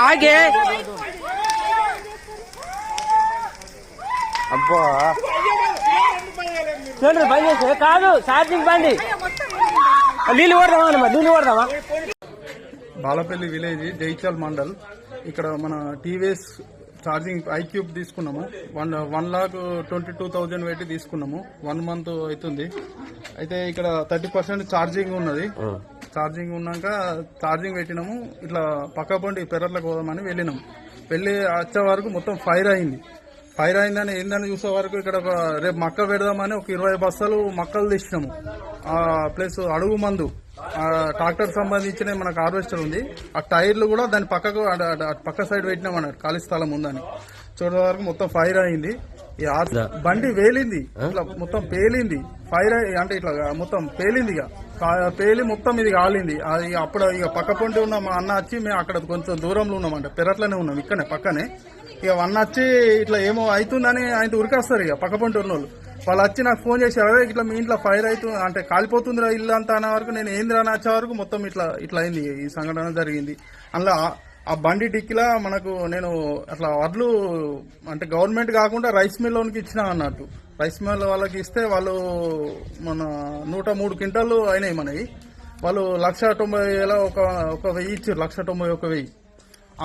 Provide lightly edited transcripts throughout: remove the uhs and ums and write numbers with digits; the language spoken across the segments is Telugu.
ఆగే అబ్బా చూడండి బంద్ చేసే కాదు ఛార్జింగ్ బండి నీళ్ళు కొడదామా మరి నీళ్ళు కొడదామా. బాలపల్లి విలేజ్ జైచాల్ మండల్. ఇక్కడ మన టీవీఎస్ ఛార్జింగ్ ఐక్యూబ్ తీసుకున్నాము. 1,22,000 పెట్టి తీసుకున్నాము. 1 month అవుతుంది. అయితే ఇక్కడ 30% ఛార్జింగ్ ఉన్నది. ఛార్జింగ్ ఉన్నాక ఛార్జింగ్ పెట్టినాము. ఇట్లా పక్క పండి పెరట్లకు పోదామని వెళ్ళినాము. వెళ్ళి వచ్చే వరకు మొత్తం ఫైర్ అయింది. ఫైర్ అయిందని ఏందని చూసే వరకు ఇక్కడ రేపు మక్క పెడదామని ఒక 20 బస్తాలు మక్కలు తెచ్చినాము. ప్లస్ అడుగు మందు ట్రాక్టర్ సంబంధించిన మనకు హార్వెస్టర్ ఉంది. ఆ టైర్లు కూడా దాని పక్కకు పక్క సైడ్ పెట్టినాం అన్నట్టు ఖాళీ స్థలం ఉందని. చూడడం వరకు మొత్తం ఫైర్ అయింది. బండి వేలింది, ఇట్లా మొత్తం పేలింది. ఫైర్ అంటే ఇట్లా మొత్తం పేలింది. ఇక పేలి మొత్తం ఇది కాలింది. అది అప్పుడు ఇక పక్క పొంటి ఉన్న మా అన్న వచ్చి మేము అక్కడ కొంచెం దూరంలో ఉన్నామంట, పెరట్లోనే ఉన్నాం, ఇక్కడనే పక్కనే. ఇక అన్న వచ్చి ఇట్లా ఏమో అవుతుందని ఆయన ఉరికేస్తారు. ఇక పక్క పొంటి ఉన్న వాళ్ళు వచ్చి నాకు ఫోన్ చేశారు, ఇట్లా మీ ఇంట్లో ఫైర్ అవుతుంది అంటే కాలిపోతుందిరా ఇల్లు అంతా అనే వరకు నేను ఏందిరా అని వచ్చే వరకు మొత్తం ఇట్లా అయింది. ఈ సంఘటన జరిగింది. అందులో ఆ బండి డిక్కిలా మనకు నేను అట్లా వడ్లు అంటే గవర్నమెంట్ కాకుండా రైస్ మిల్ లోనికి ఇచ్చినా అన్నట్టు. రైస్ మిల్ వాళ్ళకి ఇస్తే వాళ్ళు మన 103 క్వింటాలు అయినాయి మనవి. వాళ్ళు 1,90,000 ఒక 1,000 ఇచ్చారు. 1,91,000.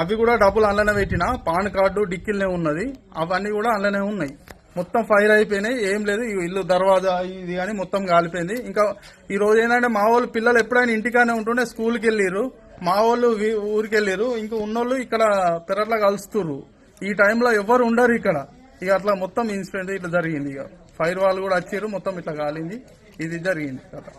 అవి కూడా డబ్బులు అందులోనే పెట్టినా. పాన్ కార్డు డిక్కిల్నే ఉన్నది. అవన్నీ కూడా అందులోనే ఉన్నాయి. మొత్తం ఫైర్ అయిపోయినాయి. ఏం లేదు, ఇల్లు దర్వాజా ఇది కానీ మొత్తం కాలిపోయింది. ఇంకా ఈ రోజు ఏంటంటే మా వాళ్ళు పిల్లలు ఎప్పుడైనా ఇంటికానే ఉంటుండే స్కూల్కి వెళ్ళిర్రు, మా వాళ్ళు ఊరికి వెళ్ళిర్రు. ఇంకా ఉన్నోళ్ళు ఇక్కడ పెరట్లా కలుస్తుర్రు. ఈ టైంలో ఎవరు ఉండరు ఇక్కడ. ఇక అట్లా మొత్తం ఇన్సిడెంట్ ఇట్లా జరిగింది. ఇక ఫైర్ వాళ్ళు కూడా వచ్చారు, మొత్తం ఇట్లా కాలింది. ఇది జరిగింది కదా.